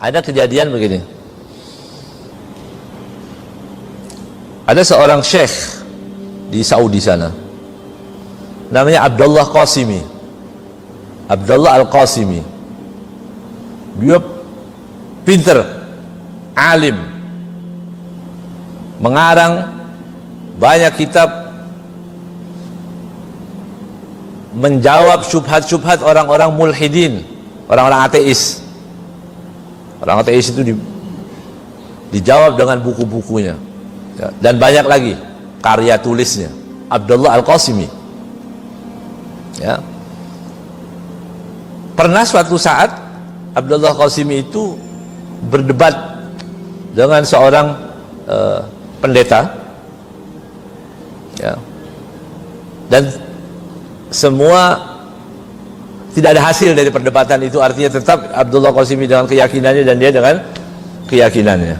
Ada kejadian begini. Ada seorang syekh di Saudi sana, namanya Abdullah Qasimi. Abdullah Al-Qasimi. Dia pinter, alim, mengarang banyak kitab menjawab syubhat-syubhat orang-orang mulhidin, orang-orang ateis. Orang ateis itu dijawab dengan buku-bukunya, ya, dan banyak lagi karya tulisnya. Abdullah Al-Qasimi, ya. Pernah suatu saat Abdullah Qasimi itu berdebat dengan seorang pendeta, ya, dan semua tidak ada hasil dari perdebatan itu. Artinya tetap Abdullah Qasimi dengan keyakinannya dan dia dengan keyakinannya.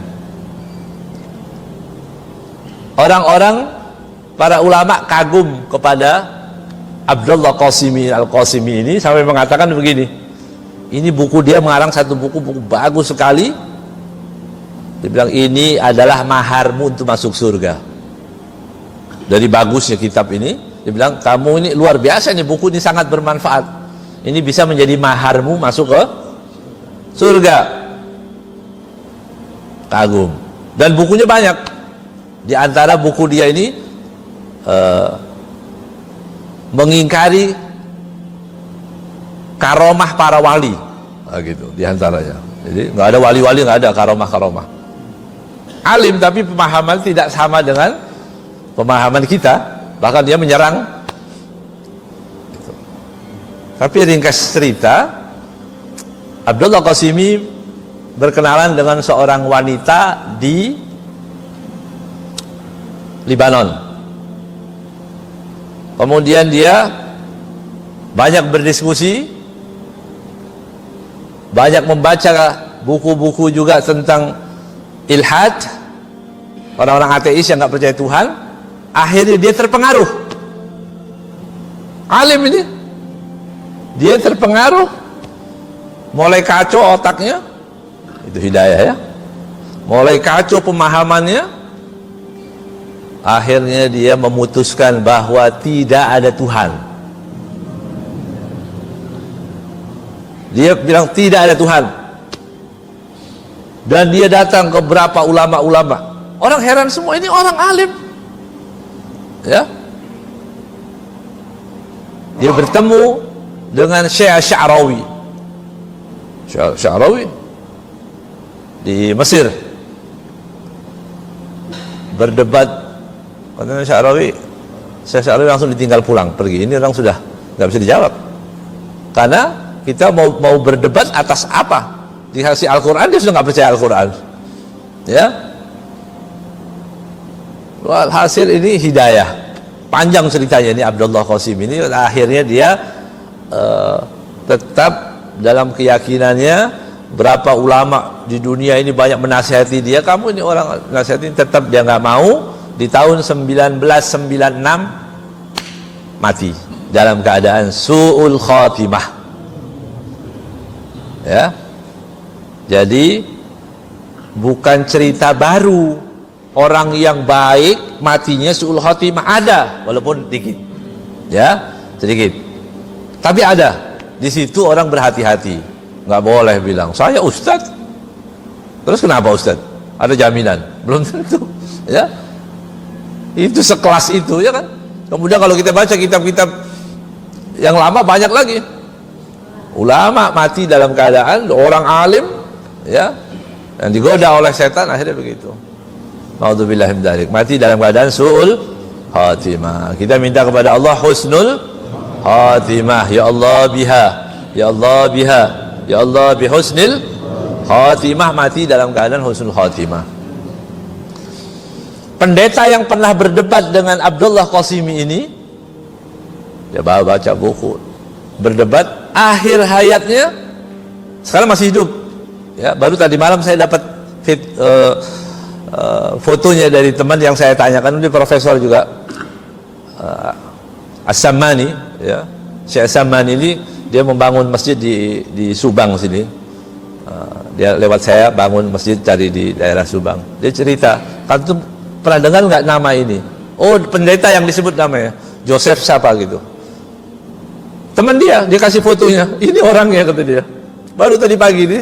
Orang-orang, para ulama kagum kepada Abdullah Qasimi Al-Qasimi ini sampai mengatakan begini, ini buku dia mengarang satu buku bagus sekali. Dia bilang ini adalah maharmu untuk masuk surga. Dari bagusnya kitab ini, dia bilang kamu ini luar biasa, ini buku ini sangat bermanfaat. Ini bisa menjadi maharmu masuk ke surga. Kagum. Dan bukunya banyak. Di antara buku dia ini mengingkari karomah para wali, gitu di antaranya. Jadi nggak ada wali-wali, nggak ada karomah-karomah. Alim tapi pemahaman tidak sama dengan pemahaman kita. Bahkan dia menyerang. Tapi ringkas cerita, Abdullah Qasimi berkenalan dengan seorang wanita di Libanon. Kemudian dia banyak berdiskusi, banyak membaca buku-buku juga tentang ilhad, orang-orang ateis yang nggak percaya Tuhan. Akhirnya dia terpengaruh. Alim ini, dia terpengaruh, mulai kacau otaknya. Itu hidayah, ya. Mulai kacau pemahamannya. Akhirnya dia memutuskan bahwa tidak ada Tuhan. Dia bilang tidak ada Tuhan. Dan dia datang ke beberapa ulama-ulama. Orang heran semua, ini orang alim, ya. Dia bertemu dengan Syekh Sya'rawi. Sya'rawi di Mesir. Berdebat, katanya Syekh Sya'rawi langsung ditinggal pulang, pergi. Ini orang sudah nggak bisa dijawab. Karena kita mau berdebat atas apa? Dikasih Al-Quran, dia sudah nggak percaya Al-Quran, ya. Hasil ini hidayah. Panjang ceritanya ini Abdullah Qasimi ini. Akhirnya dia tetap dalam keyakinannya. Berapa ulama di dunia ini banyak menasihati dia, kamu ini orang nasihati, tetap dia nggak mau. Di tahun 1996 mati dalam keadaan su'ul khatimah, ya. Jadi bukan cerita baru. Orang yang baik matinya su'ul khatimah, ada, walaupun dikit, ya, sedikit. Tapi ada. Di situ orang berhati-hati, nggak boleh bilang saya ustadz. Terus kenapa ustadz? Ada jaminan? Belum tentu, ya. Itu sekelas itu, ya kan. Kemudian kalau kita baca kitab-kitab yang lama, banyak lagi ulama mati dalam keadaan orang alim, ya, yang digoda oleh setan, akhirnya begitu. Naudzubillah min dzalik, mati dalam keadaan su'ul khatimah. Kita minta kepada Allah husnul khatimah. Ya Allah biha, ya Allah biha, ya Allah bihusnil khatimah. Mati dalam keadaan husnul khatimah. Pendeta yang pernah berdebat dengan Abdullah Qasimi ini, dia baca buku, berdebat, akhir hayatnya sekarang masih hidup, ya. Baru tadi malam saya dapat fotonya dari teman yang saya tanyakan, dia profesor juga, As-Sammani, ya. Syekh As-Sammani ini dia membangun masjid di Subang sini, dia lewat saya bangun masjid cari di daerah Subang. Dia cerita, kan tuh pernah dengar nggak nama ini? Oh, pendeta yang disebut namanya Joseph siapa gitu. Teman dia kasih fotonya. Ini orangnya kata dia. Baru tadi pagi ini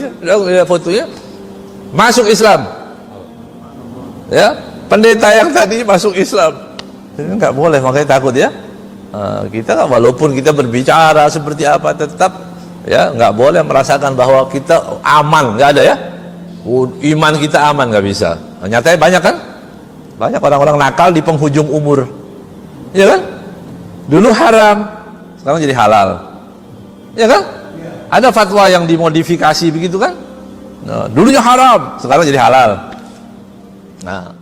fotonya masuk Islam. Ya, pendeta yang tadi masuk Islam. Nggak boleh, makanya takut ya. Kita walaupun kita berbicara seperti apa tetap ya nggak boleh merasakan bahwa kita aman, nggak ada ya. Iman kita aman nggak bisa. Nyatanya banyak kan? Banyak orang-orang nakal di penghujung umur, ya kan? Dulu haram, sekarang jadi halal, ya kan? Ada fatwa yang dimodifikasi begitu kan? Nah, dulunya haram, sekarang jadi halal. Nah,